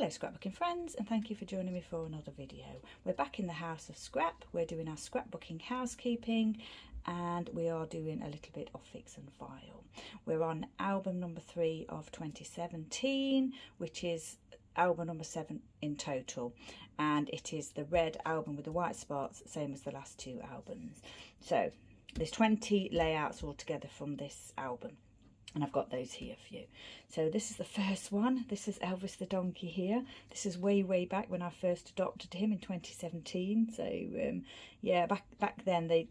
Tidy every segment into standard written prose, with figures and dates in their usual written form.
Hello scrapbooking friends, and thank you for joining me for another video. We're back in the house of scrap. We're doing our scrapbooking housekeeping, and we are doing a little bit of fix and file. We're on album number 3 of 2017, which is album number 7 in total, and it is the red album with the white spots, same as the last 2 albums. So there's 20 layouts altogether from this album, and I've got those here for you. So this is the first one. This is Elvis the donkey here. This is way back when I first adopted him in 2017. So yeah, back then they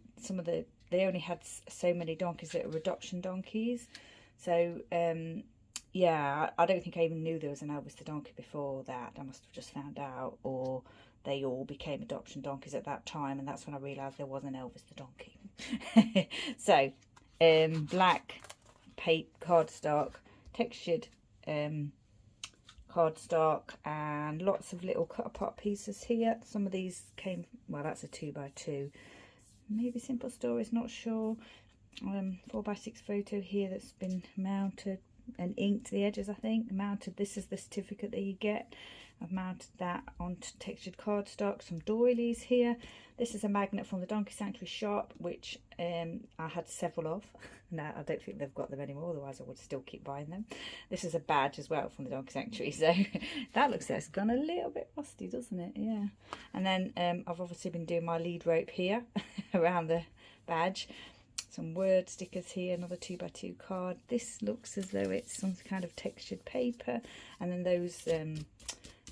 only had so many donkeys that were adoption donkeys. So yeah, I don't think I even knew there was an Elvis the donkey before that. I must have just found out, or they all became adoption donkeys at that time, and that's when I realised there was an Elvis the donkey. So black cardstock, textured cardstock, and lots of little cut apart pieces here. Some of these came, well, that's a 2x2, maybe Simple Stories, not sure. 4x6 photo here that's been mounted and inked the edges, I think. Mounted, this is the certificate that you get. I've mounted that onto textured cardstock. Some doilies here. This is a magnet from the Donkey Sanctuary shop, which I had several of. Now I don't think they've got them anymore, otherwise I would still keep buying them. This is a badge as well from the Donkey Sanctuary, so that looks like it's gone a little bit rusty, doesn't it? Yeah. And then I've obviously been doing my lead rope here around the badge. Some word stickers here, another 2x2 card. This looks as though it's some kind of textured paper, and then those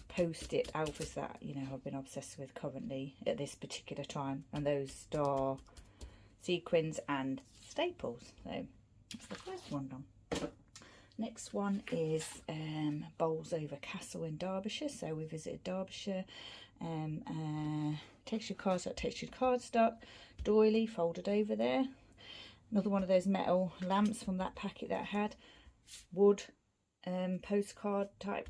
post-it Alphas that, you know, I've been obsessed with currently at this particular time, and those star sequins and staples. So that's the first one done. Next one is Bolsover Castle in Derbyshire. So we visited Derbyshire. Textured cardstock, doily folded over there. Another one of those metal lamps from that packet that I had. Wood postcard type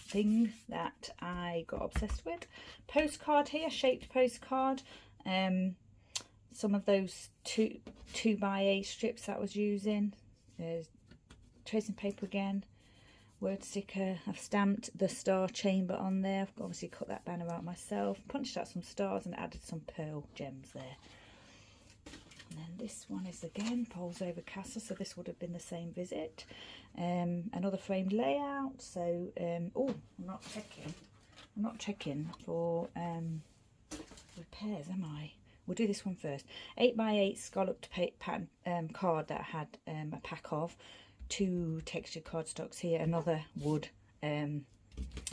thing that I got obsessed with. Postcard here, shaped postcard. Some of those 2x8 strips that I was using. There's tracing paper again. Word sticker. I've stamped the star chamber on there. I've obviously cut that banner out myself. Punched out some stars and added some pearl gems there. And then this one is again Bolsover Castle, so this would have been the same visit. Another framed layout. So oh, I'm not checking for repairs, am I? We'll do this one first. 8x8 scalloped pattern card that I had a pack of. 2 textured cardstocks here. Another wood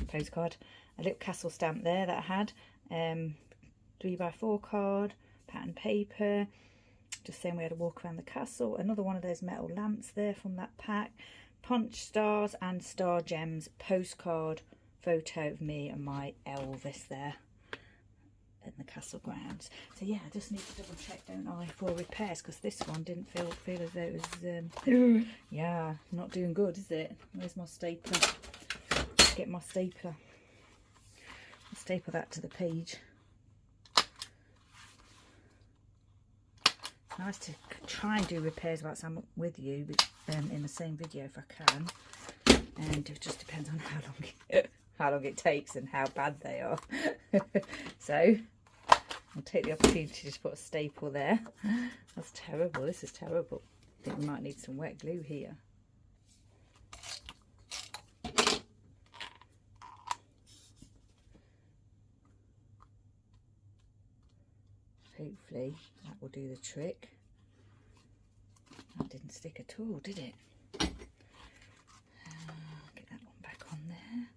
postcard. A little castle stamp there that I had. 3x4 card. Pattern paper. Just saying we had a walk around the castle. Another one of those metal lamps there from that pack. Punch stars and star gems. Postcard photo of me and my Elvis there in the castle grounds. So yeah, I just need to double check, don't I, for repairs, because this one didn't feel as though it was yeah, not doing good, is it? Where's my stapler? Get my stapler. I'll staple that to the page. It's nice to try and do repairs whilst I'm with you in the same video if I can, and it just depends on how long it takes and how bad they are. So I'll take the opportunity to just put a staple there. That's terrible. This is terrible. I think we might need some wet glue here. Hopefully that will do the trick. That didn't stick at all, did it? Get that one back on there.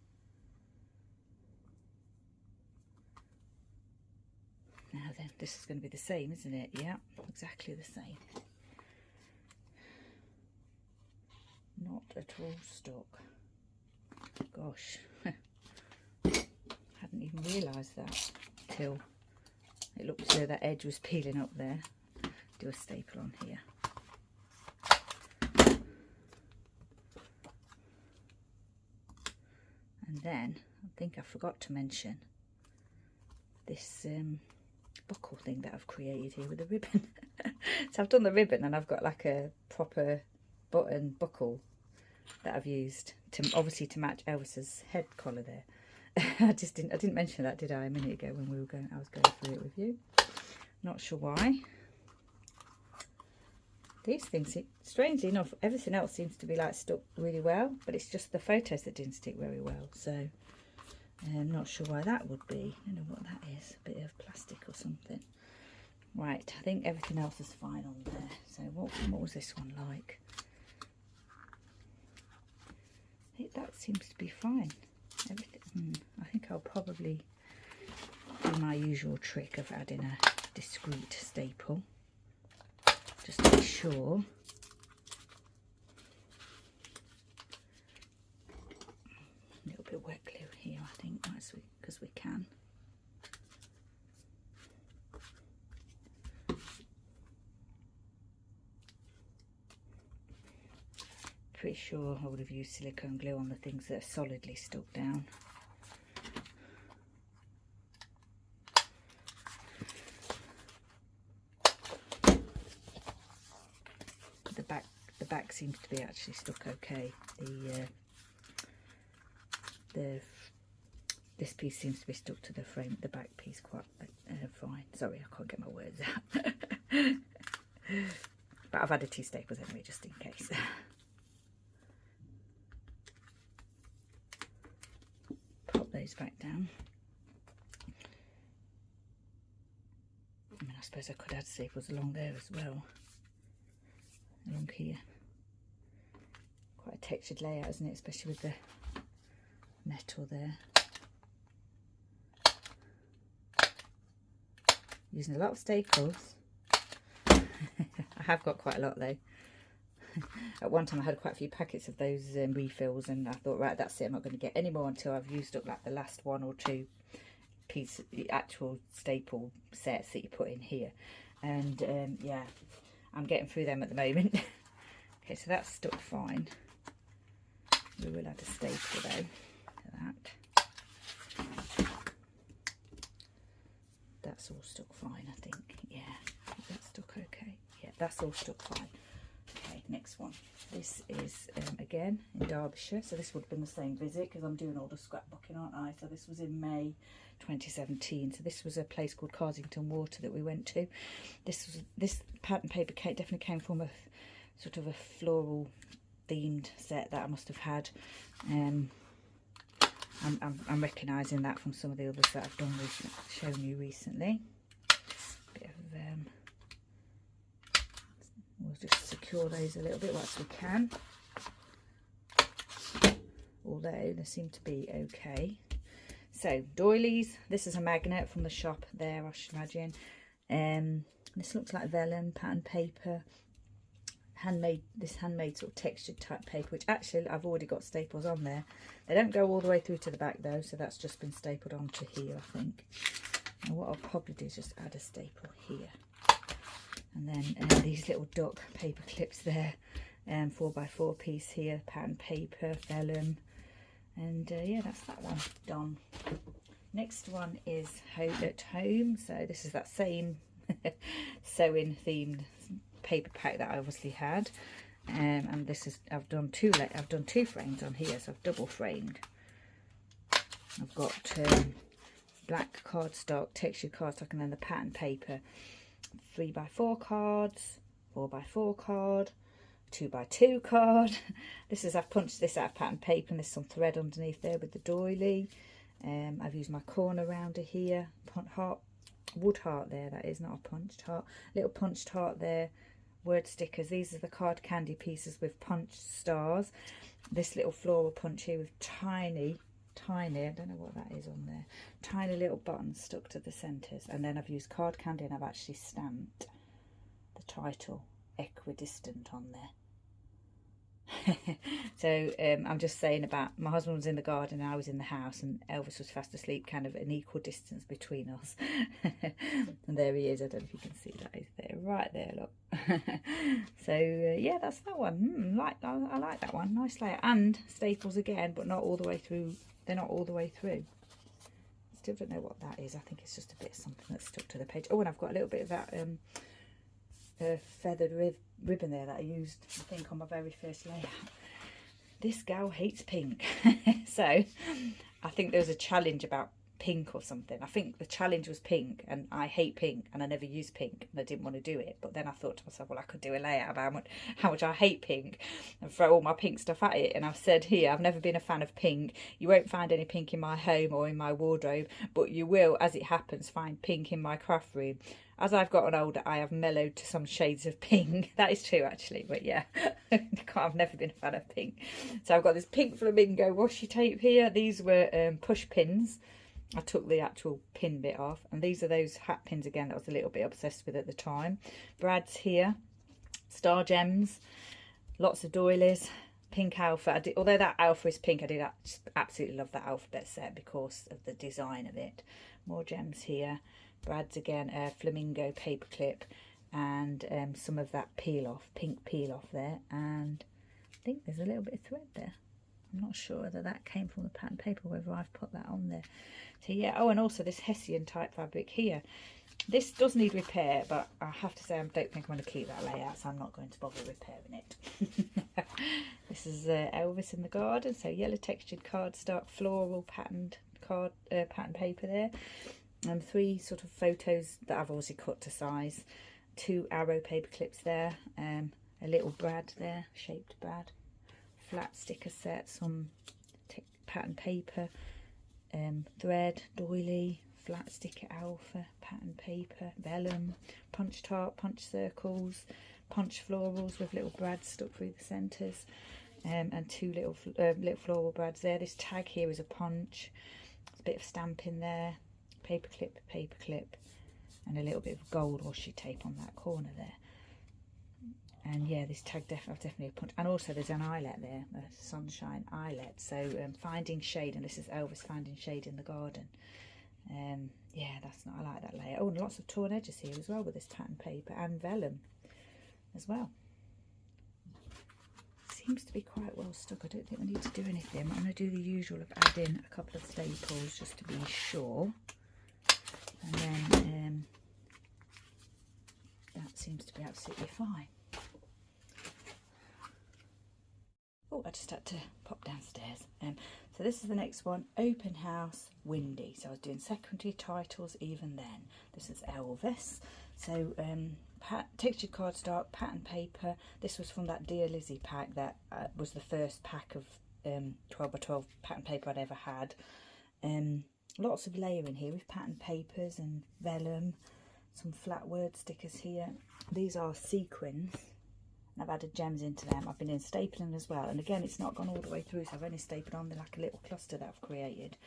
Now then, this is going to be the same, isn't it? Yeah, exactly the same. Not at all stuck. Gosh, hadn't even realised that till it looked as though that edge was peeling up there. Do a staple on here. And then, I think I forgot to mention this buckle thing that I've created here with the ribbon. So I've done the ribbon and I've got like a proper button buckle that I've used to obviously to match Elvis's head collar there. I didn't mention that, did I, a minute ago when I was going through it with you. Not sure why. These things, strangely enough, everything else seems to be like stuck really well, but it's just the photos that didn't stick very well. So I'm not sure why that would be. I don't know what that is. A bit of plastic or something. Right, I think everything else is fine on there. So what was this one like? I think that seems to be fine. Everything. I think I'll probably do my usual trick of adding a discreet staple, just to be sure. A little bit wet glue here, I think, because we can. Pretty sure I would have used silicone glue on the things that are solidly stuck down. The back seems to be actually stuck okay. This piece seems to be stuck to the frame. The back piece quite fine. Sorry, I can't get my words out. But I've added 2 staples anyway, just in case. Pop those back down. I mean, I suppose I could add staples along there as well. Along here. Quite a textured layout, isn't it? Especially with the metal there. Using a lot of staples. I have got quite a lot though. At one time I had quite a few packets of those refills, and I thought, right, that's it, I'm not going to get any more until I've used up like the last 1 or 2 pieces, actual staple sets that you put in here. And yeah, I'm getting through them at the moment. Okay, so that's stuck fine. We will add a staple though to that. That's all stuck fine, I think. Yeah, that's stuck okay. Yeah, that's all stuck fine. Okay, next one. This is again in Derbyshire, so this would have been the same visit because I'm doing all the scrapbooking, aren't I? So this was in May 2017. So this was a place called Carsington Water that we went to. This pattern paper definitely came from a sort of a floral themed set that I must have had. I'm recognising that from some of the others that I've done shown you recently. Bit of we'll just secure those a little bit whilst we can, although they seem to be okay. So doilies, this is a magnet from the shop there, I should imagine. This looks like vellum pattern paper, handmade sort of textured type paper, which actually I've already got staples on there. They don't go all the way through to the back though, so that's just been stapled onto here, I think. And what I'll probably do is just add a staple here. And then these little duck paper clips there, 4x4 piece here, pattern paper, vellum, and yeah, that's that one done. Next one is at home. So this is that same sewing themed paper pack that I obviously had, and this is I've done two frames on here, so I've double framed. I've got black cardstock, textured cardstock, and then the pattern paper. 3x4 cards, 4x4 card, 2x2 card. I've punched this out of pattern paper, and there's some thread underneath there with the doily. I've used my corner rounder here, wood heart there, that is, not a punched heart, little punched heart there, word stickers. These are the card candy pieces with punched stars. This little floral punch here with tiny, I don't know what that is on there, tiny little buttons stuck to the centres. And then I've used card candy, and I've actually stamped the title Equidistant on there. So I'm just saying about my husband was in the garden and I was in the house, and Elvis was fast asleep, kind of an equal distance between us. And there he is. I don't know if you can see that. He's there, right there, look. So yeah, that's that one. I like that one. Nice layer, and staples again, but not all the way through. They're not all the way through. Still don't know what that is. I think it's just a bit of something that's stuck to the page. Oh, and I've got a little bit of that feathered ribbon there that I used, I think, on my very first layout. this gal hates pink. So I think there was a challenge about pink or something. I think the challenge was pink, and I hate pink and I never use pink and I didn't want to do it. But then I thought to myself, well, I could do a layout about how much I hate pink and throw all my pink stuff at it. And I've said here, I've never been a fan of pink. You won't find any pink in my home or in my wardrobe, but you will, as it happens, find pink in my craft room. As I've gotten older, I have mellowed to some shades of pink. That is true, actually, but yeah, I've never been a fan of pink. So I've got this pink flamingo washi tape here. These were push pins. I took the actual pin bit off, and these are those hat pins again that I was a little bit obsessed with at the time. Brad's here, star gems, lots of doilies, pink alpha. Although that alpha is pink, I did absolutely love that alphabet set because of the design of it. More gems here. Brad's again, flamingo paperclip, and some of that peel off, pink peel off there, and I think there's a little bit of thread there. I'm not sure whether that came from the pattern paper, whether I've put that on there. So yeah, oh, and also this Hessian type fabric here. This does need repair, but I have to say I don't think I'm going to keep that layout, so I'm not going to bother repairing it. This is Elvis in the garden, so yellow textured cardstock, floral patterned pattern paper there. 3 sort of photos that I've obviously cut to size. 2 arrow paper clips there, a little Brad there, shaped Brad. Flat sticker set, some pattern paper, thread, doily, flat sticker alpha, pattern paper, vellum, punch top, punch circles, punch florals with little brads stuck through the centres, and 2 little floral brads there. This tag here is a punch. There's a bit of stamping there, paper clip, and a little bit of gold washi tape on that corner there. And yeah, this tag definitely a punch. And also there's an eyelet there, a sunshine eyelet. So finding shade, and this is Elvis finding shade in the garden. Yeah, I like that layer. Oh, and lots of torn edges here as well with this pattern paper, and vellum as well. Seems to be quite well stuck. I don't think I need to do anything. I'm going to do the usual of add in a couple of staples just to be sure. And then that seems to be absolutely fine. Oh, I just had to pop downstairs. So this is the next one, open house, windy. So I was doing secondary titles even then. This is Elvis. So textured cardstock, pattern paper. This was from that Dear Lizzie pack that was the first pack of 12 by 12 pattern paper I'd ever had. Lots of layering here with pattern papers and vellum. Some flat word stickers here. These are sequins. I've added gems into them. I've been in stapling as well, and again it's not gone all the way through, so I've only stapled on like a little cluster that I've created.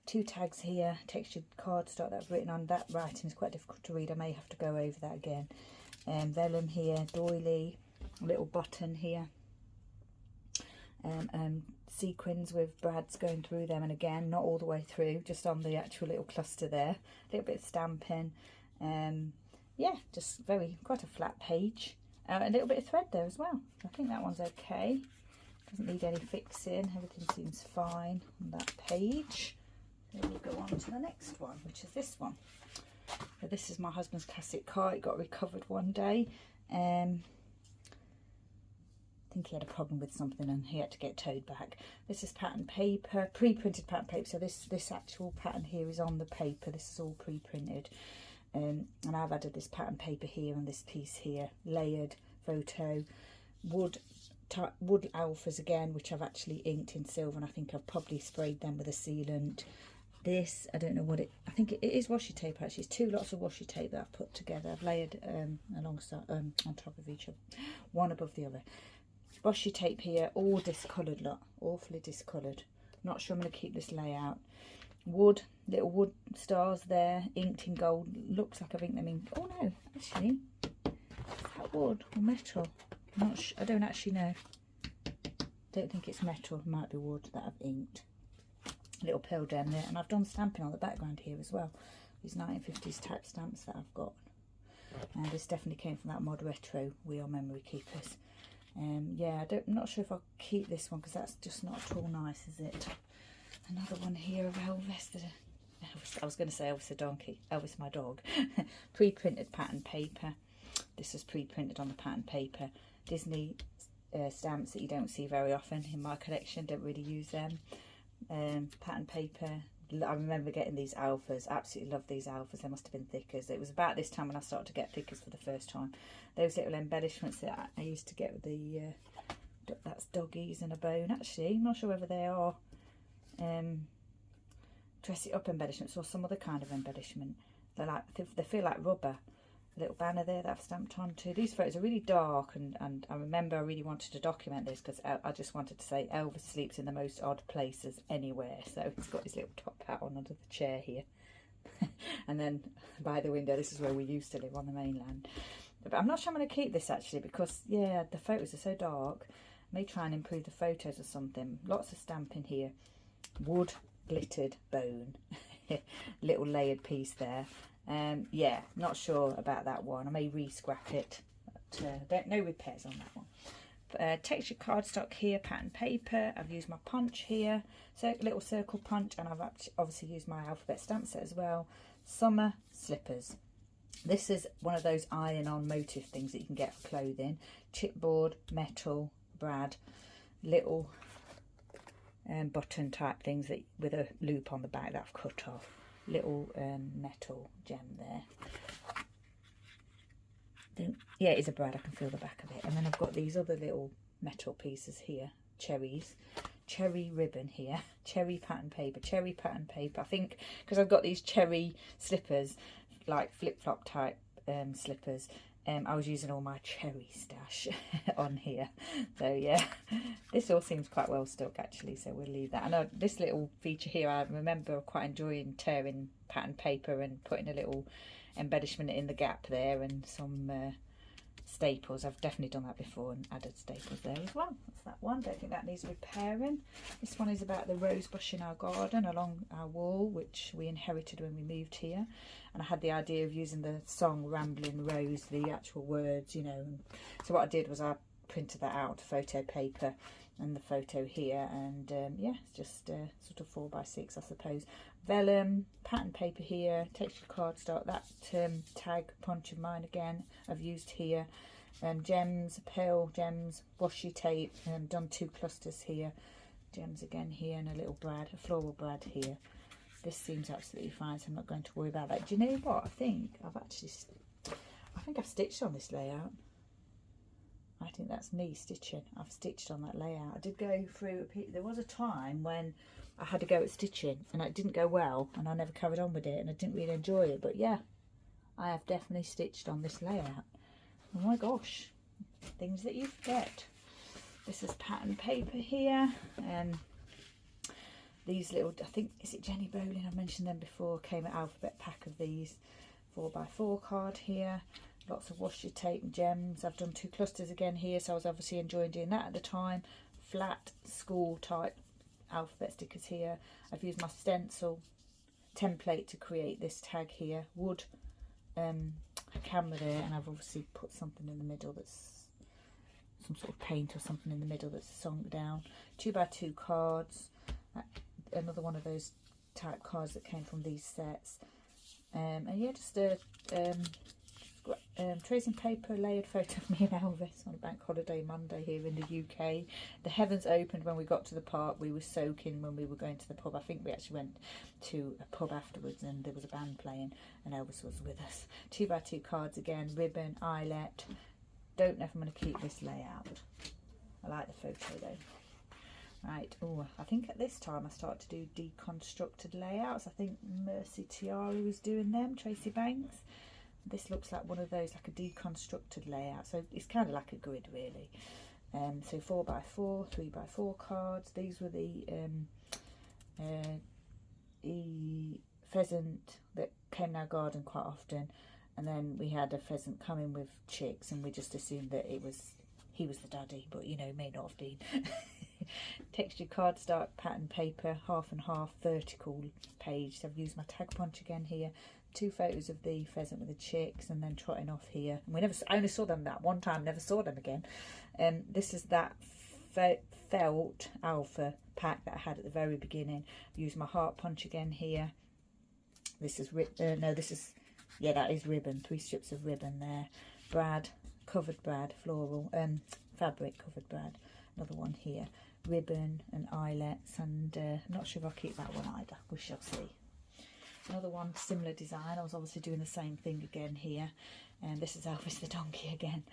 2 tags here, textured cardstock that I've written on. That writing is quite difficult to read, I may have to go over that again. Vellum here, doily, a little button here, sequins with brads going through them, and again not all the way through, just on the actual little cluster there. A little bit of stamping. Yeah, just quite a flat page. A little bit of thread there as well. I think that one's okay. Doesn't need any fixing. Everything seems fine on that page. So we'll go on to the next one, which is this one. So this is my husband's classic car. It got recovered one day. I think he had a problem with something and he had to get towed back. This is pattern paper, pre-printed pattern paper. So this actual pattern here is on the paper. This is all pre-printed. And I've added this pattern paper here and this piece here, layered photo, wood alphas again, which I've actually inked in silver, and I think I've probably sprayed them with a sealant. This, I don't know what I think it is washi tape actually. It's 2 lots of washi tape that I've put together. I've layered alongside, on top of each other, one above the other. Washi tape here, all discoloured, look, awfully discoloured. Not sure I'm going to keep this layout. Wood, little wood stars there, inked in gold. Looks like I've inked them in. Oh no, actually, is that wood or metal? I'm not sure. I don't actually know. Don't think it's metal. It might be wood that I've inked. Little pearl gem there, and I've done stamping on the background here as well. These 1950s type stamps that I've got. And this definitely came from that Mod Retro Wheel Memory Keepers. Yeah, I'm not sure if I'll keep this one because that's just not at all nice, is it? Another one here of Elvis. I was going to say Elvis the donkey. Elvis my dog. Pre-printed pattern paper. This was pre-printed on the pattern paper. Disney stamps that you don't see very often in my collection. Don't really use them. Pattern paper. I remember getting these alphas. Absolutely love these alphas. They must have been thickers. It was about this time when I started to get thickers for the first time. Those little embellishments that I used to get with the that's doggies and a bone. Actually, I'm not sure whether they are dress it up embellishments or some other kind of embellishment. They feel like rubber. A little banner there that I've stamped onto. These photos are really dark, and I remember I really wanted to document this because I just wanted to say Elvis sleeps in the most odd places anywhere. So he's got his little top hat on under the chair here. And then by the window, this is where we used to live on the mainland. But I'm not sure I'm going to keep this actually because, yeah, the photos are so dark. I may try and improve the photos or something. Lots of stamping here. Wood, glittered, bone. Little layered piece there. Yeah, not sure about that one. I may re-scrap it, but no repairs on that one. Texture cardstock here, pattern paper. I've used my punch here, so little circle punch, and I've obviously used my alphabet stamp set as well. Summer slippers. This is one of those iron-on motif things that you can get for clothing. Chipboard, metal, brad, little button type things that with a loop on the back that I've cut off. Little metal gem there. Yeah, it is a brad. I can feel the back of it. And then I've got these other little metal pieces here. Cherries. Cherry ribbon here. Cherry pattern paper. Cherry pattern paper. I think because I've got these cherry slippers, like flip-flop type slippers, I was using all my cherry stash on here. So yeah, this all seems quite well stuck actually, so we'll leave that. I know this little feature here, I remember quite enjoying tearing pattern paper and putting a little embellishment in the gap there and some staples. I've definitely done that before and added staples there as well. That's that one. Don't think that needs repairing. This one is about the rose bush in our garden along our wall, which we inherited when we moved here. And I had the idea of using the song Rambling Rose, the actual words, you know. So what I did was I printed that out, photo paper and the photo here, and yeah, it's just sort of 4x6 I suppose. Vellum, pattern paper here, texture cardstock, that tag punch of mine again I've used here, gems, pearl gems, washi tape, done 2 clusters here, gems again here, and a little brad, a floral brad here. This seems absolutely fine, so I'm not going to worry about that. Do you know what? I think I've stitched on this layout. I think that's me stitching. I've stitched on that layout. I did go through, there was a time when I had to go at stitching and it didn't go well and I never carried on with it and I didn't really enjoy it. But yeah, I have definitely stitched on this layout. Oh my gosh, things that you forget. This is pattern paper here. These little, I think, is it Jenny Bowling? I mentioned them before. Came an alphabet pack of these. 4x4 card here. Lots of washi tape and gems. I've done 2 clusters again here, so I was obviously enjoying doing that at the time. Flat school type alphabet stickers here. I've used my stencil template to create this tag here. Wood, a camera there, and I've obviously put something in the middle that's some sort of paint or something in the middle that's sunk down. 2x2 cards. Another one of those type cards that came from these sets. And yeah, just a tracing paper layered photo of me and Elvis on a bank holiday Monday here in the UK. The heavens opened when we got to the park. We were soaking when we were going to the pub. I think we actually went to a pub afterwards and there was a band playing and Elvis was with us. 2x2 cards again, ribbon, eyelet. Don't know if I'm going to keep this layout. I like the photo though. Right, oh, I think at this time I started to do deconstructed layouts. I think Mercy Tiara was doing them, Tracy Banks. This looks like one of those, like a deconstructed layout. So it's kind of like a grid really. So 4x4, 3x4 cards. These were the pheasant that came in our garden quite often. And then we had a pheasant coming with chicks and we just assumed that he was the daddy, but you know, may not have been. Texture cardstock, pattern paper, half and half, vertical page. So I've used my tag punch again here. 2 photos of the pheasant with the chicks and then trotting off here. And I only saw them that one time, never saw them again. This is that felt alpha pack that I had at the very beginning. I've used my heart punch again here. This is yeah, that is ribbon. 3 strips of ribbon there. Brad, covered brad, floral. fabric covered brad. Another one here, ribbon and eyelets, and I'm not sure if I'll keep that one either, we shall see. Another one, similar design. I was obviously doing the same thing again here, and this is Elvis the donkey again.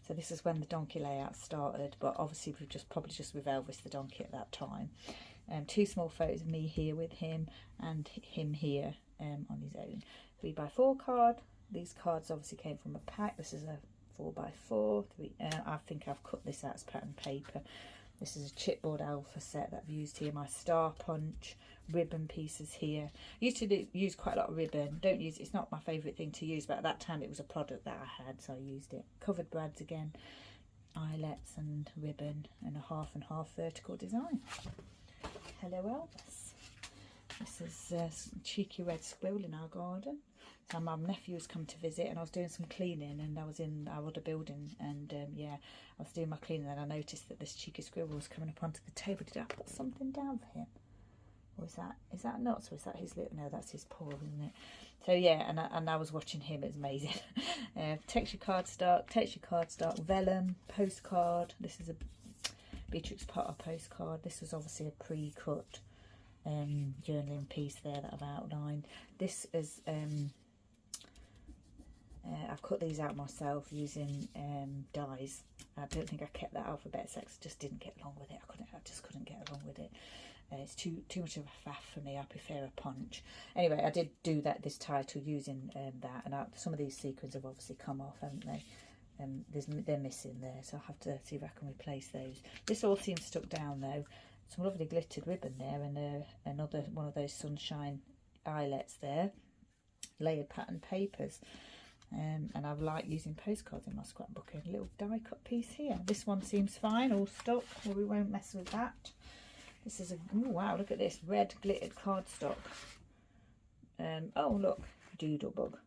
So this is when the donkey layout started, but obviously we've probably just with Elvis the donkey at that time. Two small photos of me here with him and him here on his own. 3x4 card. These cards obviously came from a pack. This is a 4x4. I think I've cut this out as pattern paper. This is a chipboard alpha set that I've used here. My star punch, ribbon pieces here. I used to use quite a lot of ribbon. Don't use it's not my favourite thing to use, but at that time it was a product that I had, so I used it. Covered brads again, eyelets and ribbon, and a half and half vertical design. Hello Elvis. This is a cheeky red squirrel in our garden. So my nephew's come to visit, and I was doing some cleaning, and I was in our other building, and yeah, I was doing my cleaning, and I noticed that this cheeky squirrel was coming up onto the table. Did I put something down for him? Or is that nuts, or is that his little? No, that's his paw, isn't it? So yeah, and I was watching him. It's amazing. Texture cardstock, vellum postcard. This is a Beatrix Potter postcard. This was obviously a pre-cut journaling piece there that I've outlined. This is I've cut these out myself using dies. I don't think I kept that alphabet set, 'cause I just didn't get along with it. I just couldn't get along with it. It's too much of a faff for me. I prefer a punch. Anyway, I did do this title using that, and some of these sequins have obviously come off, haven't they? They're missing there, so I'll have to see if I can replace those. This all seems stuck down though. Some lovely glittered ribbon there, and another one of those sunshine eyelets there. Layered pattern papers. And I like using postcards in my scrapbook. A little die cut piece here. This one seems fine, all stuck, well, we won't mess with that. This is oh wow, look at this red glittered cardstock. Oh look, doodlebug.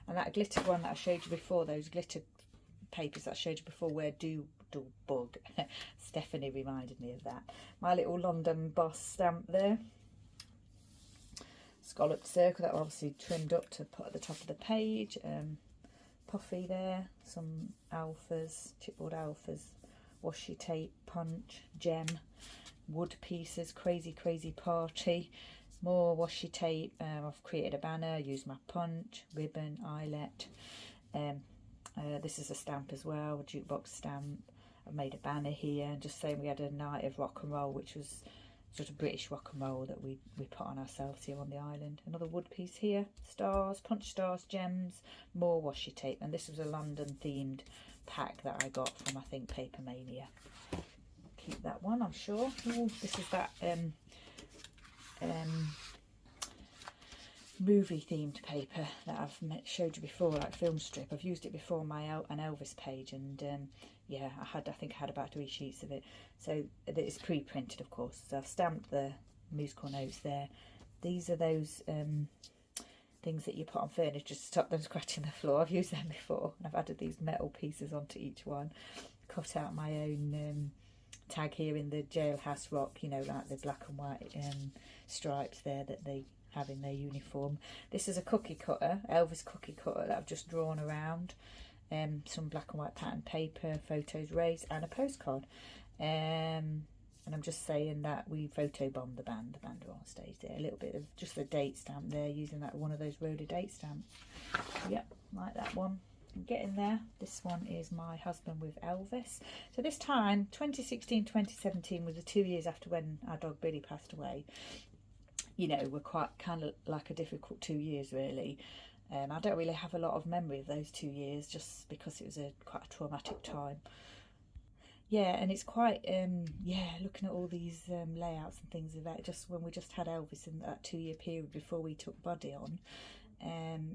And that glittered one that I showed you before, those glittered papers that I showed you before, where doodlebug. Stephanie reminded me of that. My little London Boss stamp there. Scalloped circle that I obviously trimmed up to put at the top of the page. Puffy there, some alphas, chipboard alphas, washi tape, punch, gem, wood pieces, crazy party, more washi tape. I've created a banner, used my punch, ribbon, eyelet. This is a stamp as well, a jukebox stamp. I've made a banner here, and just saying we had a night of rock and roll, which was sort of British rock and roll that we put on ourselves here on the island. Another wood piece here, stars, punch stars, gems, more washi tape, and this was a London themed pack that I got from, I think, Paper Mania. Keep that one, I'm sure. Ooh, this is that movie themed paper that I've showed you before, like film strip. I've used it before on an Elvis page, and yeah, I think I had about 3 sheets of it. So it's pre-printed, of course. So I've stamped the musical notes there. These are those things that you put on furniture to stop them scratching the floor. I've used them before. I've added these metal pieces onto each one. Cut out my own tag here in the Jailhouse Rock, you know, like the black and white stripes there that they have in their uniform. This is a cookie cutter, Elvis cookie cutter, that I've just drawn around. Some black and white pattern paper, photos raised, and a postcard. And I'm just saying that we photobombed the band. The band are on stage there. A little bit of just the date stamp there, using that one of those Rhoda date stamps. Yep, like that one. I'm getting there. This one is my husband with Elvis. So this time, 2016, 2017 was the 2 years after when our dog Billy passed away. You know, we're quite kind of like a difficult 2 years really. I don't really have a lot of memory of those 2 years, just because it was quite a traumatic time. Yeah, and it's quite, yeah, looking at all these layouts and things of that, just when we just had Elvis in that 2 year period before we took Buddy on.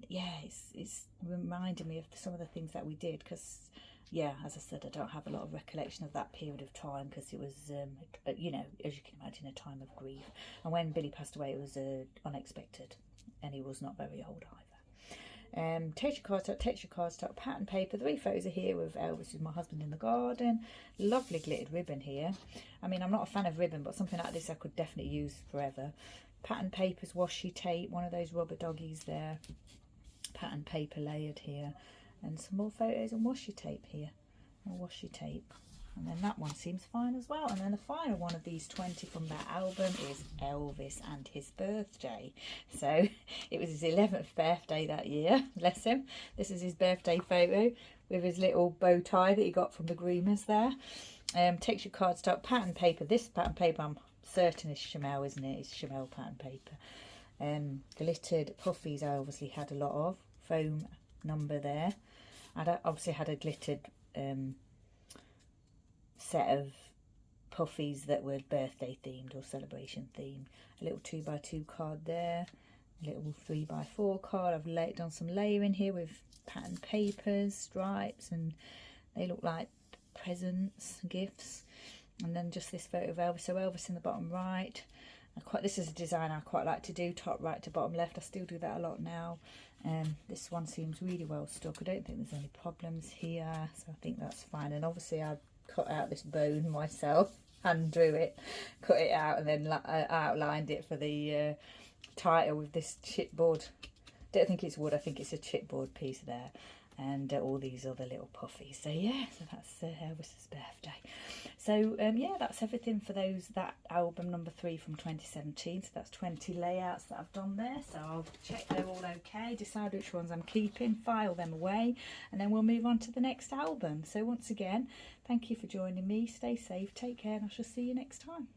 Yeah, it's reminding me of some of the things that we did, because, yeah, as I said, I don't have a lot of recollection of that period of time, because it was, you know, as you can imagine, a time of grief. And when Billy passed away, it was unexpected, and he was not very old either. Texture cardstock, pattern paper. 3 photos are here with Elvis with my husband in the garden. Lovely glittered ribbon here. I mean, I'm not a fan of ribbon, but something like this I could definitely use forever. Pattern papers, washi tape, one of those rubber doggies there. Pattern paper layered here, and some more photos and washi tape here. More washi tape. And then that one seems fine as well. And then the final one of these 20 from that album is Elvis and his birthday. So it was his 11th birthday that year, bless him. This is his birthday photo with his little bow tie that he got from the groomers there. Texture cardstock pattern paper. This pattern paper I'm certain is Chamel, isn't it? It's Chamel pattern paper. Glittered puffies I obviously had a lot of. Foam number there. I obviously had a glittered set of puffies that were birthday themed or celebration themed. A little 2x2 card there, a little 3x4 card. I've done some layering here with pattern papers, stripes, and they look like presents, gifts. And then just this photo of Elvis. So Elvis in the bottom right. This is a design I quite like to do, top right to bottom left. I still do that a lot now. This one seems really well stuck. I don't think there's any problems here, so I think that's fine. And obviously I cut out this bone myself, hand drew it, cut it out, and then outlined it for the title with this chipboard. Don't think it's wood, I think it's a chipboard piece there, and all these other little puffies. So yeah, so that's Elvis's birthday. So yeah, that's everything for that album number 3 from 2017. So that's 20 layouts that I've done there. So I'll check they're all okay, decide which ones I'm keeping, file them away, and then we'll move on to the next album. So once again, thank you for joining me. Stay safe, take care, and I shall see you next time.